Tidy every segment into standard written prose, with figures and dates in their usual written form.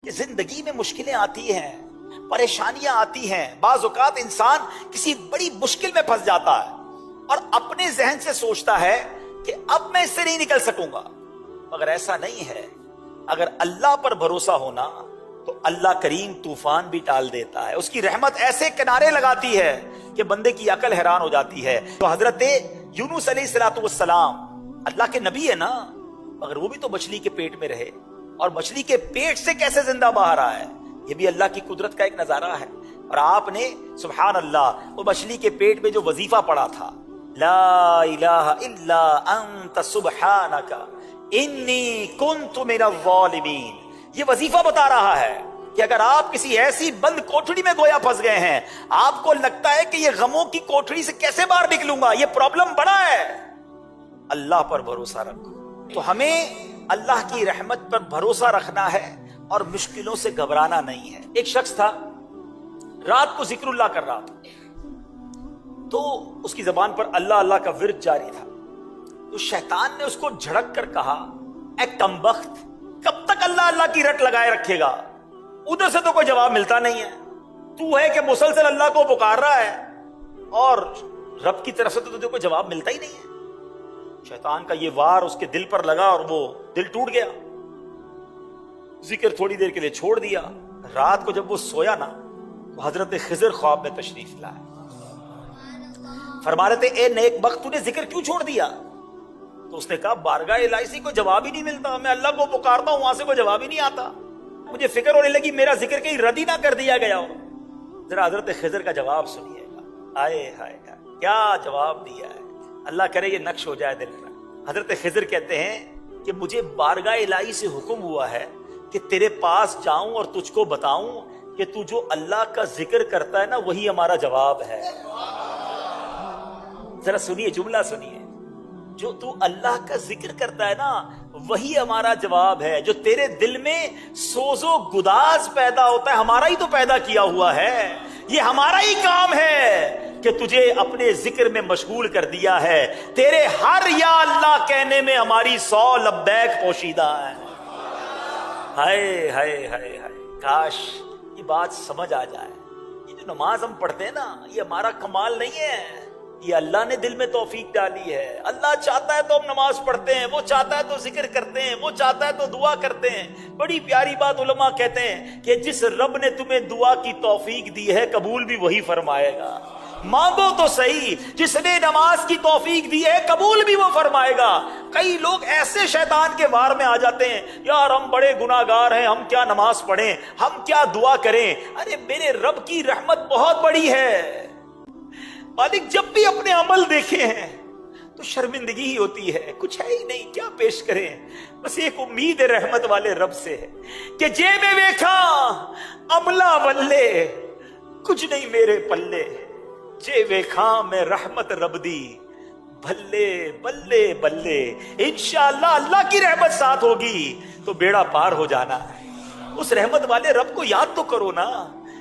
کہ زندگی میں مشکلیں آتی ہیں، پریشانیاں آتی ہیں، بعض اوقات انسان کسی بڑی مشکل میں پھنس جاتا ہے اور اپنے ذہن سے سوچتا ہے کہ اب میں اس سے نہیں نکل سکوں گا، مگر ایسا نہیں ہے۔ اگر اللہ پر بھروسہ ہونا تو اللہ کریم طوفان بھی ٹال دیتا ہے، اس کی رحمت ایسے کنارے لگاتی ہے کہ بندے کی عقل حیران ہو جاتی ہے۔ تو حضرت یونس علیہ السلام اللہ کے نبی ہے نا، مگر وہ بھی تو مچھلی کے پیٹ میں رہے، اور مچھلی کے پیٹ سے کیسے زندہ باہر آیا ہے، یہ بھی اللہ کی قدرت کا ایک نظارہ ہے۔ اور آپ نے سبحان اللہ وہ مچھلی کے پیٹ میں جو وظیفہ پڑھا تھا، لا الہ الا انت سبحانک انی کنت من الظالمین، یہ وظیفہ بتا رہا ہے کہ اگر آپ کسی ایسی بند کوٹھڑی میں گویا پھنس گئے ہیں، آپ کو لگتا ہے کہ یہ غموں کی کوٹھڑی سے کیسے باہر نکلوں گا، یہ پرابلم بڑا ہے، اللہ پر بھروسہ رکھو۔ تو ہمیں اللہ کی رحمت پر بھروسہ رکھنا ہے اور مشکلوں سے گھبرانا نہیں ہے۔ ایک شخص تھا، رات کو ذکر اللہ کر رہا تھا، تو اس کی زبان پر اللہ اللہ کا ورد جاری تھا۔ تو شیطان نے اس کو جھڑک کر کہا، اے کمبخت، کب تک اللہ اللہ کی رٹ لگائے رکھے گا؟ ادھر سے تو کوئی جواب ملتا نہیں ہے، تو ہے کہ مسلسل اللہ کو پکار رہا ہے اور رب کی طرف سے تو تجھے کوئی جواب ملتا ہی نہیں ہے۔ شیطان کا یہ وار اس کے دل پر لگا اور وہ دل ٹوٹ گیا، ذکر تھوڑی دیر کے لیے چھوڑ دیا۔ رات کو جب وہ سویا نا تو حضرت خضر خواب میں تشریف لائے، فرما رہے تھے، اے نیک بخت، تو نے ذکر کیوں چھوڑ دیا؟ تو اس نے کہا، بارگاہ الہی سے کوئی جواب ہی نہیں ملتا، میں اللہ کو پکارتا ہوں، وہاں سے کوئی جواب ہی نہیں آتا، مجھے فکر ہونے لگی میرا ذکر کہیں رد ہی نہ کر دیا گیا ہو۔ ذرا حضرت خضر کا جواب سنیے گا، آئے ہائے کیا جواب دیا ہے، اللہ کرے یہ نقش ہو جائے دل میں۔ حضرت خضر کہتے ہیں کہ مجھے بارگاہ الہی سے حکم ہوا ہے کہ تیرے پاس جاؤں اور تجھ کو بتاؤں کہ تو جو اللہ کا ذکر کرتا ہے نا وہی ہمارا جواب ہے۔ ذرا سنیے، جملہ سنیے، جو تو اللہ کا ذکر کرتا ہے نا وہی ہمارا جواب ہے۔ جو تیرے دل میں سوز و گداز پیدا ہوتا ہے، ہمارا ہی تو پیدا کیا ہوا ہے، یہ ہمارا ہی کام ہے کہ تجھے اپنے ذکر میں مشغول کر دیا ہے۔ تیرے ہر یا اللہ کہنے میں ہماری 100 لبیک پوشیدہ ہے۔ ہائے ہائے ہائے ہائے، کاش یہ بات سمجھ آ جائے۔ یہ جو نماز ہم پڑھتے ہیں نا، یہ ہمارا کمال نہیں ہے، یہ اللہ نے دل میں توفیق ڈالی ہے۔ اللہ چاہتا ہے تو ہم نماز پڑھتے ہیں، وہ چاہتا ہے تو ذکر کرتے ہیں، وہ چاہتا ہے تو دعا کرتے ہیں۔ بڑی پیاری بات علماء کہتے ہیں کہ جس رب نے تمہیں دعا کی توفیق دی ہے قبول بھی وہی فرمائے گا۔ مانگو تو صحیح، جس نے نماز کی توفیق دی ہے قبول بھی وہ فرمائے گا۔ کئی لوگ ایسے شیطان کے وار میں آ جاتے ہیں، یار ہم بڑے گناہگار ہیں، ہم کیا نماز پڑھیں، ہم کیا دعا کریں۔ ارے میرے رب کی رحمت بہت بڑی ہے، مالک جب بھی اپنے عمل دیکھے ہیں تو شرمندگی ہی ہوتی ہے، کچھ ہے ہی نہیں، کیا پیش کریں۔ بس ایک امید رحمت والے رب سے ہے کہ جے میں ویکھا عملہ ولے، کچھ نہیں میرے پلے، جے ویکھا میں رحمت رب دی، بلے بلے بلے۔ انشاءاللہ اللہ کی رحمت ساتھ ہوگی تو بیڑا پار ہو جانا ہے۔ اس رحمت والے رب کو یاد تو کرو نا،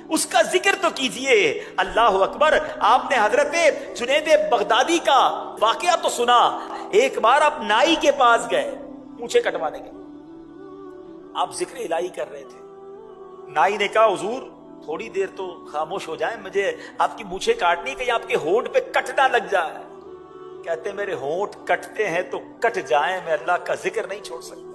اس کا ذکر تو کیجئے۔ اللہ اکبر۔ آپ نے حضرت جنید بغدادی کا واقعہ تو سنا، ایک بار آپ نائی کے پاس گئے مونچھیں کٹوانے کے، آپ ذکر الہی کر رہے تھے، نائی نے کہا حضور تھوڑی دیر تو خاموش ہو جائیں، مجھے آپ کی مونچھیں کاٹنی، کہیں آپ کے ہونٹ پہ کٹ نہ لگ جائے۔ کہتے میرے ہونٹ کٹتے ہیں تو کٹ جائیں، میں اللہ کا ذکر نہیں چھوڑ سکتا۔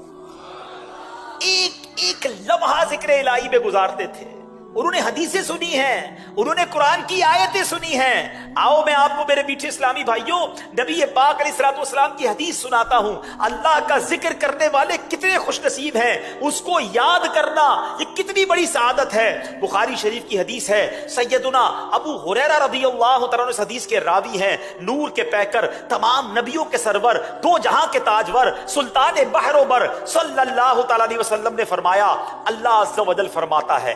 ایک ایک لمحہ ذکر الہی میں گزارتے تھے۔ انہوں نے حدیثیں سنی ہیں، انہوں نے قرآن کی آیتیں سنی ہیں۔ آؤ میں آپ کو میرے میٹھے اسلامی بھائیوں نبی پاک علیہ الصلوۃ والسلام کی حدیث سناتا ہوں۔ اللہ کا ذکر کرنے والے کتنے خوش نصیب ہیں، اس کو یاد کرنا یہ کتنی بڑی سعادت ہے۔ بخاری شریف کی حدیث ہے، سیدنا ابو ہریرہ رضی اللہ تعالیٰ عنہ اس حدیث کے راوی ہیں، نور کے پیکر، تمام نبیوں کے سرور، دو جہاں کے تاجور، سلطان بحر و بر صلی اللہ تعالیٰ علیہ وسلم نے فرمایا، اللہ عز و جل فرماتا ہے،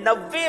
90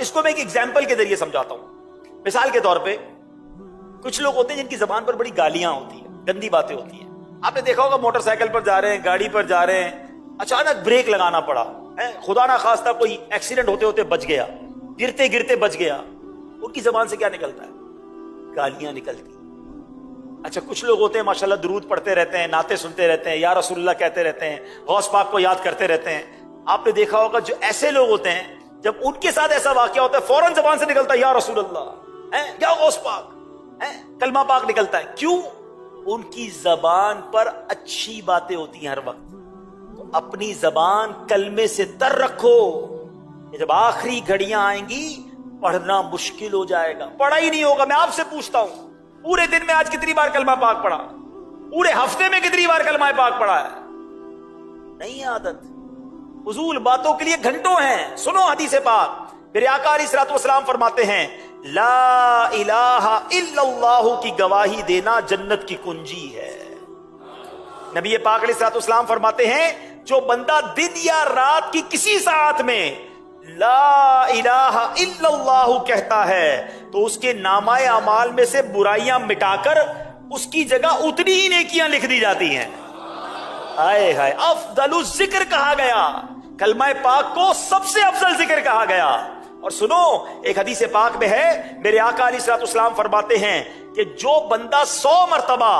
اس کو میں ایک ایگزامپل کے ذریعے سمجھاتا ہوں. مثال کے طور پہ کچھ لوگ ہوتے ہیں جن کی زبان پر بڑی گالیاں ہوتی ہیں, گندی باتیں ہوتی ہیں. آپ نے دیکھا ہوگا موٹر سائیکل پر جا رہے ہیں, گاڑی پر جا رہے ہیں, اچانک بریک لگانا پڑا, خدا نہ خواستہ کوئی ایکسیڈنٹ ہوتے ہوتے بچ گیا, گرتے گرتے بچ گیا. ان کی زبان سے کیا نکلتا ہے؟ گالیاں نکلتی. اچھا کچھ لوگ ہوتے ہیں ماشاءاللہ درود پڑھتے رہتے ہیں, نعتیں سنتے رہتے ہیں, یا رسول اللہ کہتے رہتے ہیں, غوث پاک کو یاد کرتے رہتے ہیں. آپ نے دیکھا ہوگا جو ایسے لوگ ہوتے ہیں جب ان کے ساتھ ایسا واقعہ ہوتا ہے فوراً زبان سے نکلتا ہے یا رسول اللہ, یا غوث پاک, کلمہ پاک نکلتا ہے. کیوں؟ ان کی زبان پر اچھی باتیں ہوتی ہیں ہر وقت. تو اپنی زبان کلمے سے تر رکھو. جب آخری گھڑیاں آئیں گی پڑھنا مشکل ہو جائے گا, پڑھا ہی نہیں ہوگا. میں آپ سے پوچھتا ہوں پورے دن میں آج کتنی بار کلمہ پاک پڑھا؟ پورے ہفتے میں کتنی بار کلمہ پاک پڑھا ہے؟ نہیں عادت. فضول باتوں کے لیے گھنٹوں ہیں. سنو حدیث پاک, میرے آقا علیہ الصلوۃ والسلام فرماتے ہیں لا الہ الا اللہ کی گواہی دینا جنت کی کنجی ہے. نبی پاک علیہ الصلوۃ والسلام فرماتے ہیں جو بندہ دن یا رات کی کسی ساعت میں لا الہ الا اللہ کہتا ہے تو اس کے نامہ اعمال میں سے برائیاں مٹا کر اس کی جگہ اتنی ہی نیکیاں لکھ دی جاتی ہیں. ہائے ہائے, افضل الذکر کہا گیا, کلمہ پاک کو سب سے افضل ذکر کہا گیا. اور سنو ایک حدیث پاک میں ہے میرے آقا علیہ الصلوۃ والسلام فرماتے ہیں کہ جو بندہ 100 مرتبہ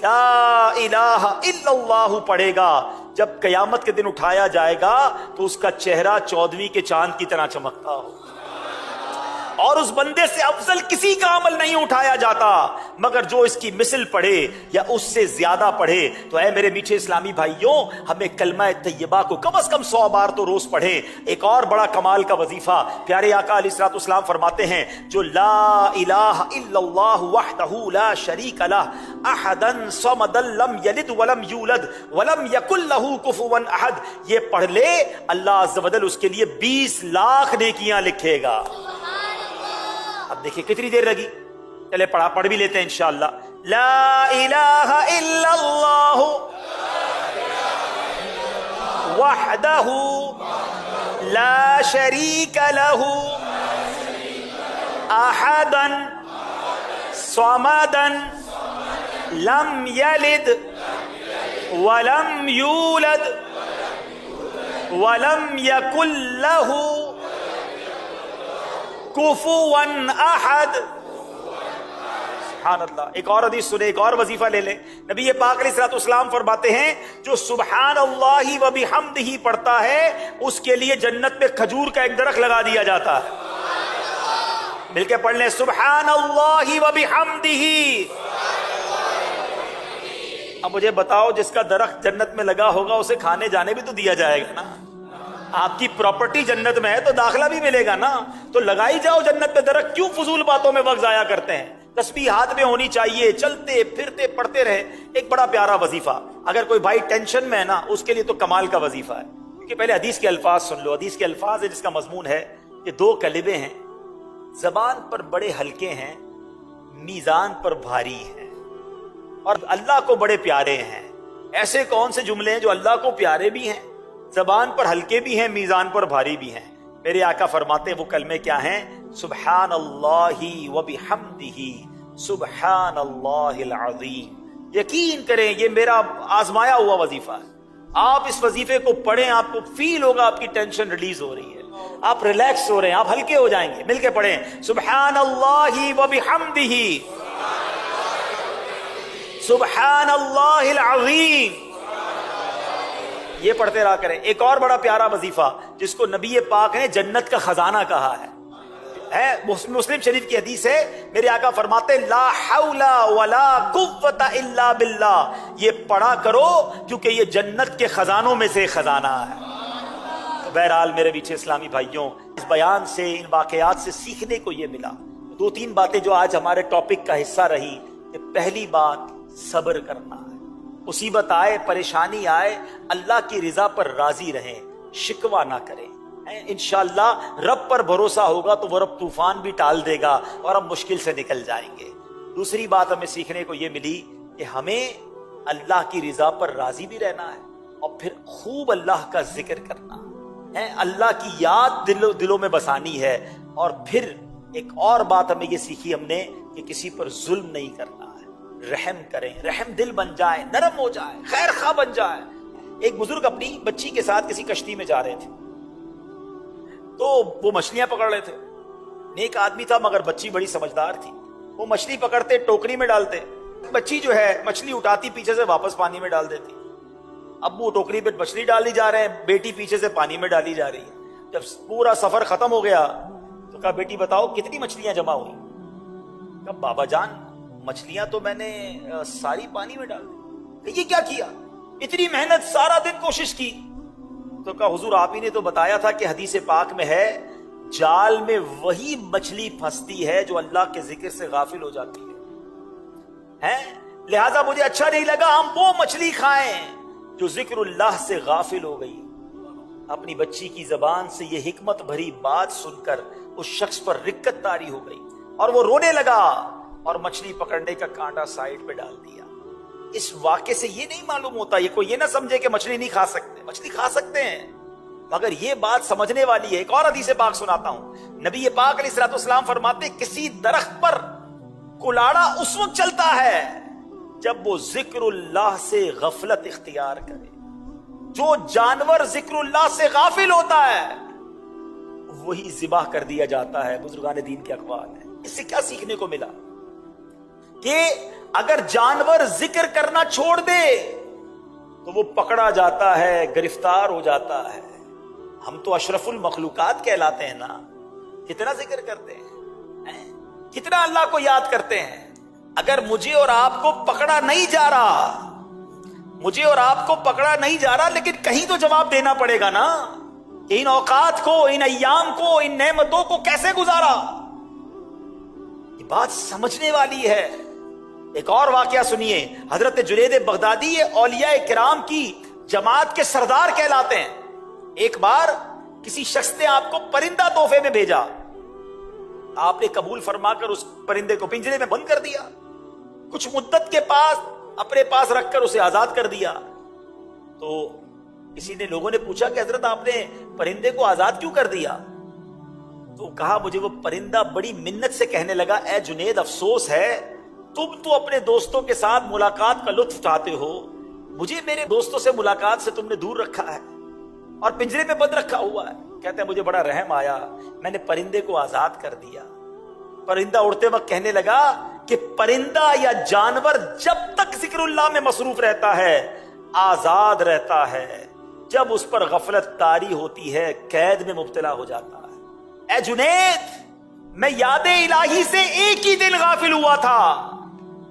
لا الہ الا اللہ پڑھے گا جب قیامت کے دن اٹھایا جائے گا تو اس کا چہرہ 14ویں کے چاند کی طرح چمکتا ہو, اور اس بندے سے افضل کسی کا عمل نہیں اٹھایا جاتا مگر جو اس کی مثل پڑھے یا اس سے زیادہ پڑھے. تو اے میرے میٹھے اسلامی بھائیوں, ہمیں کلمہ طیبہ کو کم از کم 100 بار تو روز پڑھیں. ایک اور بڑا کمال کا وظیفہ پیارے آقا علیہ الصلوۃ والسلام فرماتے ہیں جو لا الہ الا اللہ وحدہ لا شریک لہ احدا صمدا لم یلد ولم یولد ولم یکن لہ کفوا احد, یہ پڑھ لے اللہ عز و جل اس کے لیے 20 لاکھ نیکیاں لکھے گا. اب دیکھیں کتنی دیر لگی, چلے پڑھ بھی لیتے ہیں انشاءاللہ. لا الہ الا اللہ وحدہ لا شریک لہ احدا صمدا لم یلد ولم یولد ولم یکن لہ کفوا احد. سبحان اللہ. ایک اور حدیث سنے, ایک اور وظیفہ لے لیں. نبی پاک علیہ الصلوۃ والسلام فرماتے ہیں جو سبحان اللہ و بحمدہ پڑھتا ہے اس کے لیے جنت میں کھجور کا ایک درخت لگا دیا جاتا ہے. مل کے پڑھ لیں سبحان اللہ و بحمدہ. اب مجھے بتاؤ جس کا درخت جنت میں لگا ہوگا اسے کھانے جانے بھی تو دیا جائے گا نا. آپ کی پراپرٹی جنت میں ہے تو داخلہ بھی ملے گا نا. تو لگائی جاؤ جنت میں درخت, کیوں فضول باتوں میں وقت ضائع کرتے ہیں؟ تسبیح ہاتھ میں ہونی چاہیے, چلتے پھرتے پڑھتے رہے. ایک بڑا پیارا وظیفہ, اگر کوئی بھائی ٹینشن میں ہے نا اس کے لیے تو کمال کا وظیفہ ہے. کیونکہ پہلے حدیث کے الفاظ سن لو. حدیث کے الفاظ ہے جس کا مضمون ہے کہ 2 کلمے ہیں زبان پر بڑے ہلکے ہیں میزان پر بھاری ہیں اور اللہ کو بڑے پیارے ہیں. ایسے کون سے جملے ہیں جو اللہ کو پیارے بھی ہیں, زبان پر ہلکے بھی ہیں, میزان پر بھاری بھی ہیں؟ میرے آقا فرماتے ہیں وہ کلمے کیا ہیں؟ سبحان اللہ و بحمدہ سبحان اللہ العظیم. یقین کریں یہ میرا آزمایا ہوا وظیفہ ہے. آپ اس وظیفے کو پڑھیں, آپ کو فیل ہوگا آپ کی ٹینشن ریلیز ہو رہی ہے, آپ ریلیکس ہو رہے ہیں, آپ ہلکے ہو جائیں گے. مل کے پڑھیں سبحان اللہ و بحمدہ سبحان اللہ العظیم. یہ پڑھتے رہا کریں. ایک اور بڑا پیارا وظیفہ جس کو نبی پاک نے جنت کا خزانہ کہا ہے, مسلم شریف کی حدیث ہے. میرے آقا فرماتے لا حول ولا قوت الا باللہ. یہ پڑھا کرو کیونکہ یہ جنت کے خزانوں میں سے خزانہ ہے. تو بہرحال میرے پیچھے اسلامی بھائیوں, اس بیان سے ان واقعات سے سیکھنے کو یہ ملا 2-3 باتیں جو آج ہمارے ٹاپک کا حصہ رہی. کہ پہلی بات صبر کرنا ہے. مصیبت آئے, پریشانی آئے, اللہ کی رضا پر راضی رہیں, شکوہ نہ کریں. انشاءاللہ رب پر بھروسہ ہوگا تو وہ رب طوفان بھی ٹال دے گا اور ہم مشکل سے نکل جائیں گے. دوسری بات ہمیں سیکھنے کو یہ ملی کہ ہمیں اللہ کی رضا پر راضی بھی رہنا ہے اور پھر خوب اللہ کا ذکر کرنا. اللہ کی یاد دلوں میں بسانی ہے. اور پھر ایک اور بات ہمیں یہ سیکھی ہم نے کہ کسی پر ظلم نہیں کرنا ہے. رحم کریں, رحم دل بن جائے, نرم ہو جائے, خیر خواہ بن جائے. ایک بزرگ اپنی بچی کے ساتھ کسی کشتی میں جا رہے تھے, تو وہ مچھلیاں پکڑ رہے تھے. نیک آدمی تھا مگر بچی بڑی سمجھدار تھی. وہ مچھلی پکڑتے, ٹوکری میں ڈالتے, بچی جو ہے مچھلی اٹھاتی پیچھے سے واپس پانی میں ڈال دیتی. اب وہ ٹوکری پہ مچھلی ڈالی جا رہے ہیں, بیٹی پیچھے سے پانی میں ڈالی جا رہی ہے. جب پورا سفر ختم ہو گیا تو کہا, بیٹی بتاؤ کتنی مچھلیاں جمع ہوئی؟ کہا, بابا جان مچھلیاں تو میں نے ساری پانی میں ڈال دی. یہ کیا کیا؟ اتنی محنت, سارا دن کوشش کی. تو کہا, حضور آپ ہی نے تو بتایا تھا کہ حدیث پاک میں ہے, جال میں وہی مچھلی پھنستی ہے جو اللہ کے ذکر سے غافل ہو جاتی ہے. لہذا مجھے اچھا نہیں لگا ہم وہ مچھلی کھائیں جو ذکر اللہ سے غافل ہو گئی. اپنی بچی کی زبان سے یہ حکمت بھری بات سن کر اس شخص پر رکت طاری ہو گئی اور وہ رونے لگا اور مچھلی پکڑنے کا کانٹا سائیڈ پہ ڈال دیا. اس واقعے سے یہ نہیں معلوم ہوتا, یہ کوئی یہ نہ سمجھے کہ مچھلی نہیں کھا سکتے, مچھلی کھا سکتے ہیں, مگر یہ بات سمجھنے والی ہے. ایک اور حدیث پاک سناتا ہوں. نبی پاک علیہ الصلوۃ والسلام فرماتے, کسی درخت پر کلاڑا اس وقت چلتا ہے جب وہ ذکر اللہ سے غفلت اختیار کرے. جو جانور ذکر اللہ سے غافل ہوتا ہے وہی ذبح کر دیا جاتا ہے. بزرگان دین کے اقوال ہیں. اس سے کیا سیکھنے کو ملا کہ اگر جانور ذکر کرنا چھوڑ دے تو وہ پکڑا جاتا ہے, گرفتار ہو جاتا ہے. ہم تو اشرف المخلوقات کہلاتے ہیں نا, کتنا ذکر کرتے ہیں, کتنا اللہ کو یاد کرتے ہیں. اگر مجھے اور آپ کو پکڑا نہیں جا رہا, مجھے اور آپ کو پکڑا نہیں جا رہا, لیکن کہیں تو جواب دینا پڑے گا نا کہ ان اوقات کو, ان ایام کو, ان نعمتوں کو کیسے گزارا. یہ بات سمجھنے والی ہے. ایک اور واقعہ سنیے. حضرت جنید بغدادی اولیاء کرام کی جماعت کے سردار کہلاتے ہیں. ایک بار کسی شخص نے آپ کو پرندہ تحفے میں بھیجا, آپ نے قبول فرما کر اس پرندے کو پنجرے میں بند کر دیا. کچھ مدت کے پاس اپنے پاس رکھ کر اسے آزاد کر دیا. تو کسی نے, لوگوں نے پوچھا کہ حضرت آپ نے پرندے کو آزاد کیوں کر دیا؟ تو کہا, مجھے وہ پرندہ بڑی منت سے کہنے لگا, اے جنید افسوس ہے, تم تو اپنے دوستوں کے ساتھ ملاقات کا لطف اٹھاتے ہو, مجھے میرے دوستوں سے ملاقات سے تم نے دور رکھا ہے اور پنجرے میں بند رکھا ہوا ہے. کہتے ہیں مجھے بڑا رحم آیا, میں نے پرندے کو آزاد کر دیا. پرندہ اڑتے وقت کہنے لگا کہ پرندہ یا جانور جب تک ذکر اللہ میں مصروف رہتا ہے آزاد رہتا ہے, جب اس پر غفلت طاری ہوتی ہے قید میں مبتلا ہو جاتا ہے. اے جنید, میں یاد الہی سے ایک ہی دن غافل ہوا تھا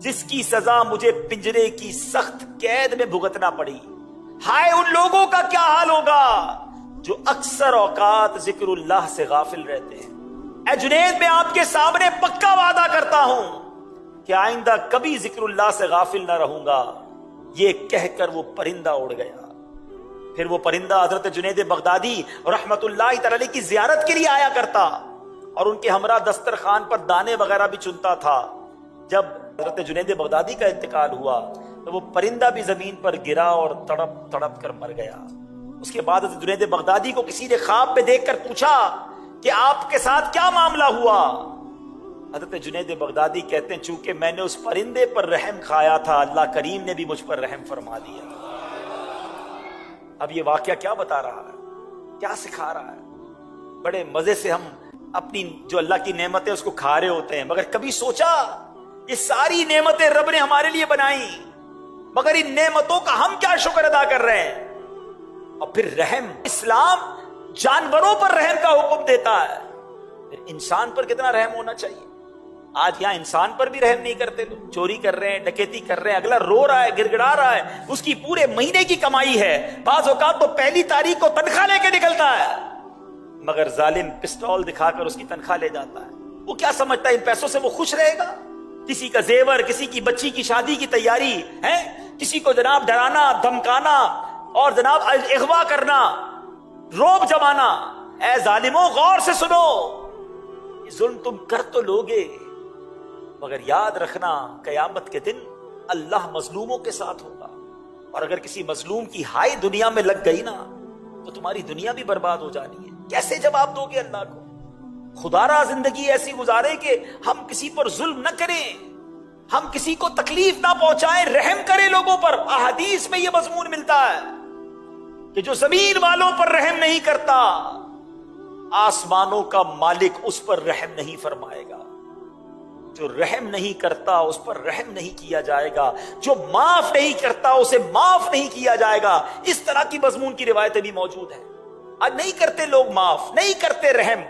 جس کی سزا مجھے پنجرے کی سخت قید میں بھگتنا پڑی. ہائے ان لوگوں کا کیا حال ہوگا جو اکثر اوقات ذکر اللہ سے غافل رہتے ہیں. اے جنید, میں آپ کے سامنے پکا وعدہ کرتا ہوں کہ آئندہ کبھی ذکر اللہ سے غافل نہ رہوں گا. یہ کہہ کر وہ پرندہ اڑ گیا. پھر وہ پرندہ حضرت جنید بغدادی رحمت اللہ تعالی کی زیارت کے لیے آیا کرتا اور ان کے ہمراہ دسترخوان پر دانے وغیرہ بھی چنتا تھا. جب حضرت جنید بغدادی کا انتقال ہوا تو وہ پرندہ بھی زمین پر گرا اور تڑپ تڑپ کر مر گیا. اس کے بعد حضرت جنید بغدادی کو کسی نے خواب میں دیکھ کر پوچھا کہ آپ کے ساتھ کیا معاملہ ہوا؟ حضرت جنید بغدادی کہتے ہیں, چونکہ میں نے اس پرندے پر رحم کھایا تھا, اللہ کریم نے بھی مجھ پر رحم فرما دیا. اب یہ واقعہ کیا بتا رہا ہے, کیا سکھا رہا ہے؟ بڑے مزے سے ہم اپنی جو اللہ کی نعمتیں اس کو کھا رہے ہوتے ہیں, مگر کبھی سوچا یہ ساری نعمتیں رب نے ہمارے لیے بنائی, مگر ان نعمتوں کا ہم کیا شکر ادا کر رہے ہیں؟ اور پھر رحم, اسلام جانوروں پر رحم کا حکم دیتا ہے, پھر انسان پر کتنا رحم ہونا چاہیے. آج یہاں انسان پر بھی رحم نہیں کرتے لوگ. چوری کر رہے ہیں, ڈکیتی کر رہے ہیں, اگلا رو رہا ہے, گڑ گڑا رہا ہے, اس کی پورے مہینے کی کمائی ہے, بعض اوقات تو پہلی تاریخ کو تنخواہ لے کے نکلتا ہے, مگر ظالم پسٹول دکھا کر اس کی تنخواہ لے جاتا ہے. وہ کیا سمجھتا ہے ان پیسوں سے وہ خوش رہے گا؟ کسی کا زیور, کسی کی بچی کی شادی کی تیاری ہے, کسی کو جناب ڈرانا, دھمکانا اور جناب اغوا کرنا, روب جمانا. اے ظالموں, غور سے سنو, یہ ظلم تم کر تو لوگے, مگر یاد رکھنا قیامت کے دن اللہ مظلوموں کے ساتھ ہوگا. اور اگر کسی مظلوم کی ہائی دنیا میں لگ گئی نا تو تمہاری دنیا بھی برباد ہو جانی ہے. کیسے جواب دو گے اللہ کو؟ خدا را زندگی ایسی گزارے کہ ہم کسی پر ظلم نہ کریں, ہم کسی کو تکلیف نہ پہنچائیں, رحم کریں لوگوں پر. احادیث میں یہ مضمون ملتا ہے کہ جو زمین والوں پر رحم نہیں کرتا, آسمانوں کا مالک اس پر رحم نہیں فرمائے گا. جو رحم نہیں کرتا اس پر رحم نہیں کیا جائے گا, جو معاف نہیں کرتا اسے معاف نہیں کیا جائے گا. اس طرح کی مضمون کی روایتیں بھی موجود ہیں. آج نہیں کرتے لوگ معاف, نہیں کرتے رحم.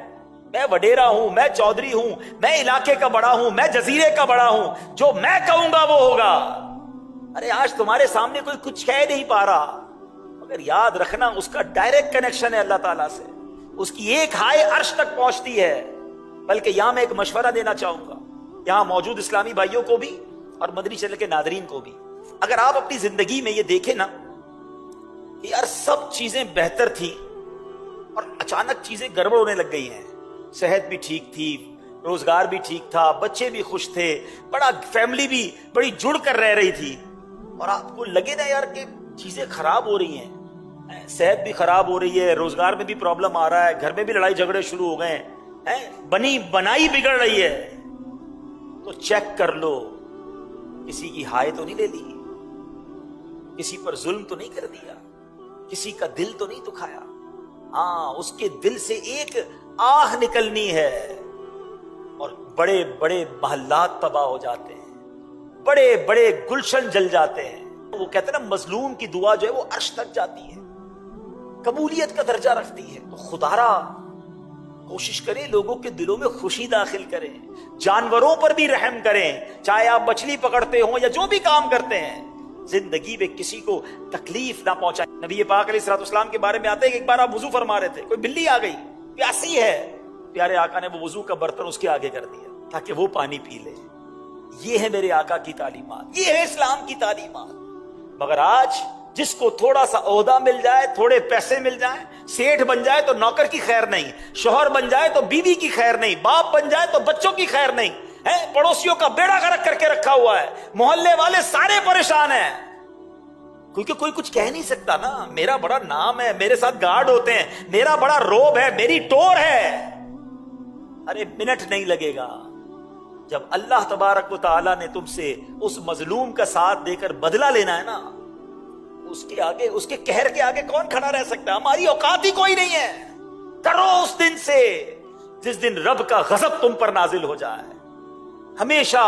میں وڈیرا ہوں, میں چودھری ہوں, میں علاقے کا بڑا ہوں, میں جزیرے کا بڑا ہوں, جو میں کہوں گا وہ ہوگا. ارے آج تمہارے سامنے کوئی کچھ کہہ نہیں پا رہا, مگر یاد رکھنا اس کا ڈائریکٹ کنیکشن ہے اللہ تعالیٰ سے, اس کی ایک ہائے عرش تک پہنچتی ہے. بلکہ یہاں میں ایک مشورہ دینا چاہوں گا یہاں موجود اسلامی بھائیوں کو بھی اور مدنی چینل کے ناظرین کو بھی. اگر آپ اپنی زندگی میں یہ دیکھیں نا کہ یار سب چیزیں بہتر تھی اور اچانک چیزیں گڑبڑ ہونے لگ گئی ہیں, صحت بھی ٹھیک تھی, روزگار بھی ٹھیک تھا, بچے بھی خوش تھے, بڑا فیملی بھی بڑی جڑ کر رہ رہی تھی, اور آپ کو لگے نا یار کہ چیزیں خراب ہو رہی ہیں, صحت بھی خراب ہو رہی ہے, روزگار میں بھی پرابلم آ رہا ہے, گھر میں بھی لڑائی جھگڑے شروع ہو گئے ہیں, بنی بنائی بگڑ رہی ہے, تو چیک کر لو کسی کی ہائے تو نہیں لے لی, کسی پر ظلم تو نہیں کر دیا, کسی کا دل تو نہیں دکھایا. ہاں اس کے دل سے ایک آہ نکلنی ہے اور بڑے بڑے محلات تباہ ہو جاتے ہیں, بڑے بڑے گلشن جل جاتے ہیں. وہ کہتے ہیں نا مظلوم کی دعا جو ہے وہ عرش تک جاتی ہے, قبولیت کا درجہ رکھتی ہے. تو خدارا کوشش کریں لوگوں کے دلوں میں خوشی داخل کریں, جانوروں پر بھی رحم کریں, چاہے آپ مچھلی پکڑتے ہوں یا جو بھی کام کرتے ہیں, زندگی میں کسی کو تکلیف نہ پہنچائیں. نبی پاک علیہ الصلوۃ والسلام کے بارے میں آتے ہیں کہ ایک بار آپ وضو فرما رہے تھے, کوئی بلی آ گئی پیاسی ہے, پیارے آقا نے وہ وضو کا برتن اس کے آگے کر دیا تاکہ وہ پانی پی لے. یہ ہے میرے آقا کی تعلیمات, یہ ہے اسلام کی تعلیمات. مگر آج جس کو تھوڑا سا عہدہ مل جائے, تھوڑے پیسے مل جائیں, سیٹھ بن جائے تو نوکر کی خیر نہیں, شوہر بن جائے تو بیوی کی خیر نہیں, باپ بن جائے تو بچوں کی خیر نہیں ہے, پڑوسیوں کا بیڑا غرق کر کے رکھا ہوا ہے, محلے والے سارے پریشان ہیں, کیونکہ کوئی کچھ کہہ نہیں سکتا نا. میرا بڑا نام ہے, میرے ساتھ گارڈ ہوتے ہیں, میرا بڑا روب ہے, میری ٹور ہے. ارے منٹ نہیں لگے گا جب اللہ تبارک و تعالیٰ نے تم سے اس مظلوم کا ساتھ دے کر بدلہ لینا ہے نا, اس کے آگے, اس کے قہر کے آگے کون کھڑا رہ سکتا ہے؟ ہماری اوقات ہی کوئی نہیں ہے. ڈرو اس دن سے جس دن رب کا غضب تم پر نازل ہو جائے. ہمیشہ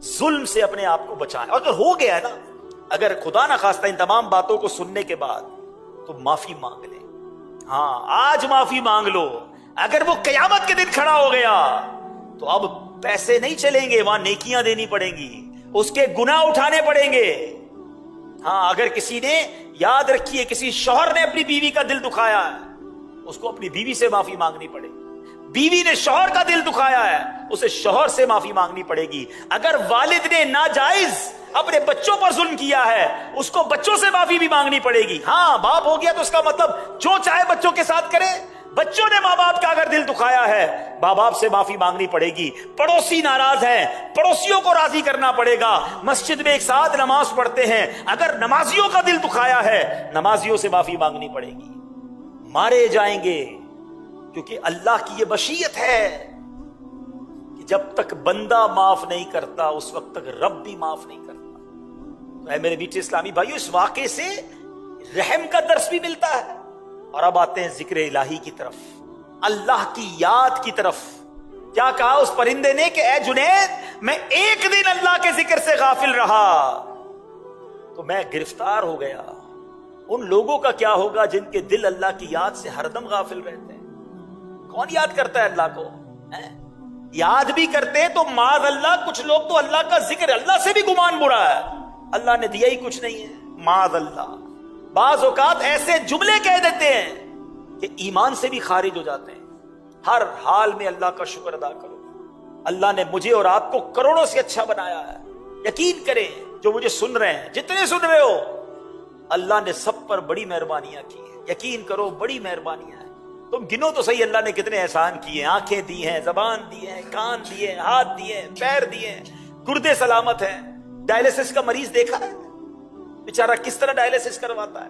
ظلم سے اپنے آپ کو بچائیں. اگر ہو گیا ہے نا, اگر خدا نہ خواستہ ان تمام باتوں کو سننے کے بعد تو معافی مانگ لیں. ہاں آج معافی مانگ لو. اگر وہ قیامت کے دن کھڑا ہو گیا تو اب پیسے نہیں چلیں گے, وہاں نیکیاں دینی پڑیں گی, اس کے گناہ اٹھانے پڑیں گے. ہاں اگر کسی نے, یاد رکھیے, کسی شوہر نے اپنی بیوی کا دل دکھایا ہے, اس کو اپنی بیوی سے معافی مانگنی پڑے گی. بیوی نے شوہر کا دل دکھایا ہے, اسے شوہر سے معافی مانگنی پڑے گی. اگر والد نے ناجائز اپنے بچوں پر ظلم کیا ہے, اس کو بچوں سے معافی بھی مانگنی پڑے گی. ہاں باپ ہو گیا تو اس کا مطلب جو چاہے بچوں کے ساتھ کرے. بچوں نے ماں باپ کا اگر دل دکھایا ہے, ماں باپ سے معافی مانگنی پڑے گی. پڑوسی ناراض ہیں, پڑوسیوں کو راضی کرنا پڑے گا. مسجد میں ایک ساتھ نماز پڑھتے ہیں, اگر نمازیوں کا دل دکھایا ہے, نمازیوں سے معافی مانگنی پڑے گی. مارے جائیں گے کیونکہ اللہ کی یہ بشیت ہے کہ جب تک بندہ معاف نہیں کرتا اس وقت تک رب بھی معاف نہیں کرتا. تو اے میرے میٹھے اسلامی بھائیو, اس واقعے سے رحم کا درس بھی ملتا ہے. اور اب آتے ہیں ذکر الہی کی طرف, اللہ کی یاد کی طرف. کیا کہا اس پرندے نے کہ اے جنید, میں ایک دن اللہ کے ذکر سے غافل رہا تو میں گرفتار ہو گیا. ان لوگوں کا کیا ہوگا جن کے دل اللہ کی یاد سے ہر دم غافل رہتے ہیں؟ کون یاد کرتا ہے اللہ کو؟ یاد بھی کرتے تو معاذ اللہ, کچھ لوگ تو اللہ کا ذکر, اللہ سے بھی گمان برا ہے, اللہ نے دیا ہی کچھ نہیں ہے, معاذ اللہ. بعض اوقات ایسے جملے کہہ دیتے ہیں کہ ایمان سے بھی خارج ہو جاتے ہیں. ہر حال میں اللہ کا شکر ادا کرو, اللہ نے مجھے اور آپ کو کروڑوں سے اچھا بنایا ہے. یقین کریں جو مجھے سن رہے ہیں, جتنے سن رہے ہو, اللہ نے سب پر بڑی مہربانیاں کی ہیں. یقین کرو بڑی مہربانیاں ہیں. تم گنو تو صحیح اللہ نے کتنے احسان کیے. آنکھیں دی ہیں, زبان دی ہیں, کان دیے, ہاتھ دیے, پیر دیے, گردے سلامت ہیں. ڈائلیسس کا مریض دیکھا ہے بیچارہ کس طرح ڈائلیسس کرواتا ہے,